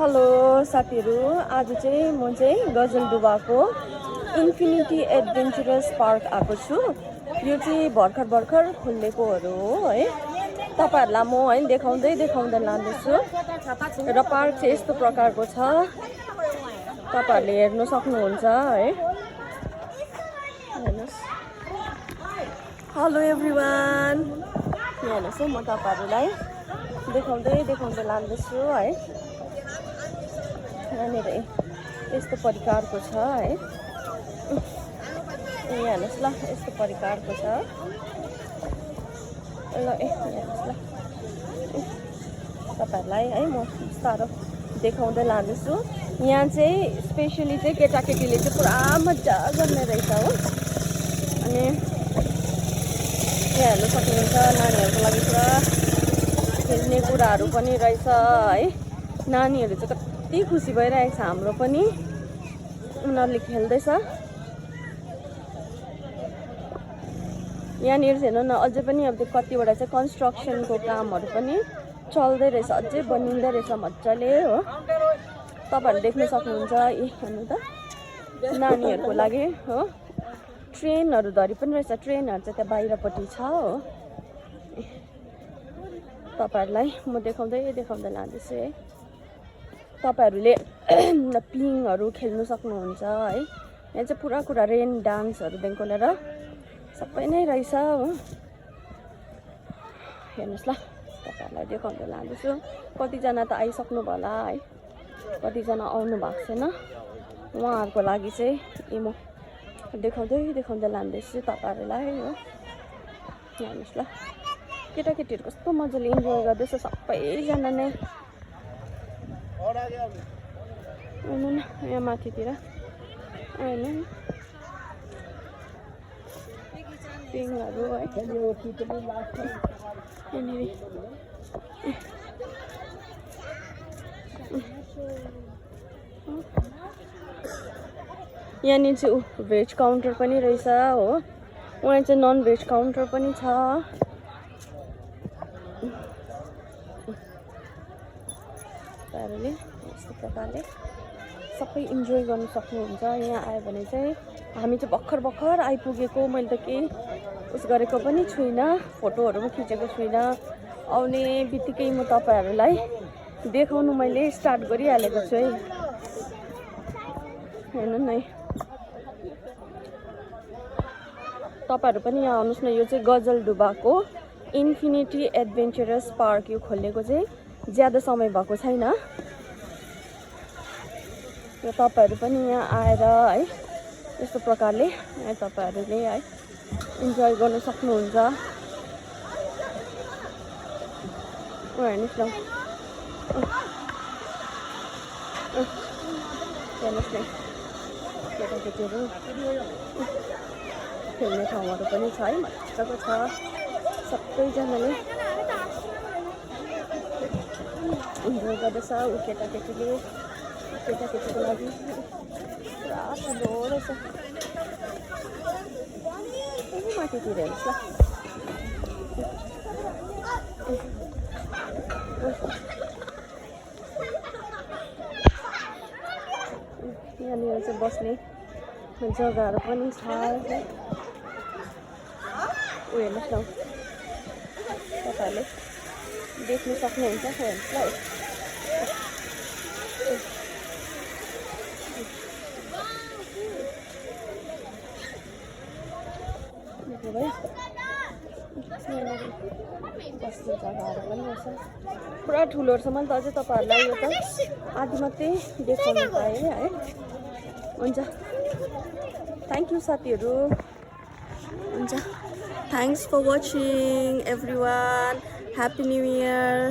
Hello साथीहरू, आज चाहिँ म चाहिँ गजलडुब्बाको इन्फिनिटी एडभेन्चरस पार्क आएको छु। यो चाहिँ भर्खर खोलेकोहरू हो है। तपाईहरुलाई म है देखाउँदै लाँदैछु र पार्क चाहिँ यस्तो प्रकारको छ। तपाईहरुले हेर्न सक्नुहुन्छ है। हेर्नुस्। Hello everyone. हेर्नुस् है, म तपाईहरुलाई देखाउँदै लाँदैछु है। यहाँनिर यस्तो प्रकारको छ है। हेर्नुस् ल, यस्तो प्रकारको छ ल। हेर्नुस् ल, तपाईहरुलाई है म बिस्तारो देखाउँदै लाँदैछु। यहाँ चाहिँ स्पेशली चाहिँ केटाकेटीले चाहिँ पुरा मजा गर्ने रहेछ हो। अनि यहाँ हेर्नु सक्नुहुन्छ, नानीहरूको लागि पुरा खेल्ने कुराहरू पनि रहेछ है। नानीहरू चाहिँ कति खुसी भइरहेको छ, हाम्रो पनि उनीहरूले खेल्दैछ। यहाँनिर हेर्नु न, अझै पनि अब कतिवटा चाहिँ कन्स्ट्रक्सनको कामहरू पनि चल्दै रहेछ, अझै बनिँदै रहेछ मजाले हो। तपाईहरुले देख्न सक्नुहुन्छ। हेर्नु त, नानीहरूको लागि हो। ट्रेनहरू धरि पनि रहेछ। ट्रेनहरू चाहिँ त्यहाँ बाहिरपट्टि छ हो। तपाईहरुलाई म देखाउँदै लाँदैछु है। तपाईहरुले पिङहरू खेल्नु सक्नुहुन्छ है। यहाँ चाहिँ पुरा कुरा रेन डान्सहरूदेखिको लिएर सबै नै रहेछ हो। हेर्नुस् ल, तपाईहरुलाई देखाउँदै लाँदैछु। कतिजना त आइसक्नु होला है, कतिजना आउनु भएको छैन। उहाँहरूको लागि चाहिँ म देखाउँदै लाँदैछु तपाईहरुलाई हो। हेर्नुस् ल, केटाकेटीहरू कस्तो मजाले इन्जोय गर्दैछ सबैजना नै। हेर्नु न, यहाँ माथितिर होइन पिङहरू है। यहाँनिर चाहिँ भेज काउन्टर पनि रहेछ हो। उहाँ चाहिँ नन भेज काउन्टर पनि छ। तपाईँहरूले यस्तो प्रकारले सबै इन्जोय गर्नु सक्नुहुन्छ। यहाँ आयो भने चाहिँ हामी चाहिँ भर्खर आइपुगेको। मैले त केही उस गरेको पनि छुइनँ, फोटोहरू पनि खिचेको छुइनँ। आउने बित्तिकै म तपाईँहरूलाई देखाउनु मैले स्टार्ट गरिहालेको छु है। हेर्नु न, तपाईहरु पनि यहाँ आउनुहोस् न। यो चाहिँ गजलडुब्बाको इन्फिनिटी एडभेन्चरस पार्क यो खोलेको चाहिँ ज्यादा समय भएको छैन। र तपाईहरु पनि यहाँ आएर है यस्तो प्रकारले तपाईहरुले है इन्जोय गर्न सक्नुहुन्छ। हेर्नुस् न, हेर्नुस् न, केटाकेटीहरू खेल्ने ठाउँहरू पनि छ है, मजाको छ। सबैजनाले इन्जोय गर्दैछ। केटाकेटीको लागि पुरा ठुलो रहेछ। माथितिर हेर्नुहोस् ल। यहाँनिर चाहिँ बस्ने जग्गाहरू पनि छ। हेर्नुहोस् न, तपाईँहरूले देख्न सक्नुहुन्छ। हेर्नुहोस् ल, बस्ने जग्गाहरू पनि रहेछ, पुरा ठुलोहरू छ। मैले त अझै तपाईँहरूलाई यो त आदि मात्रै देखाउनु पाएँ है। हुन्छ, थ्याङ्क यू साथीहरू। हुन्छ, thanks for watching everyone. Happy new year.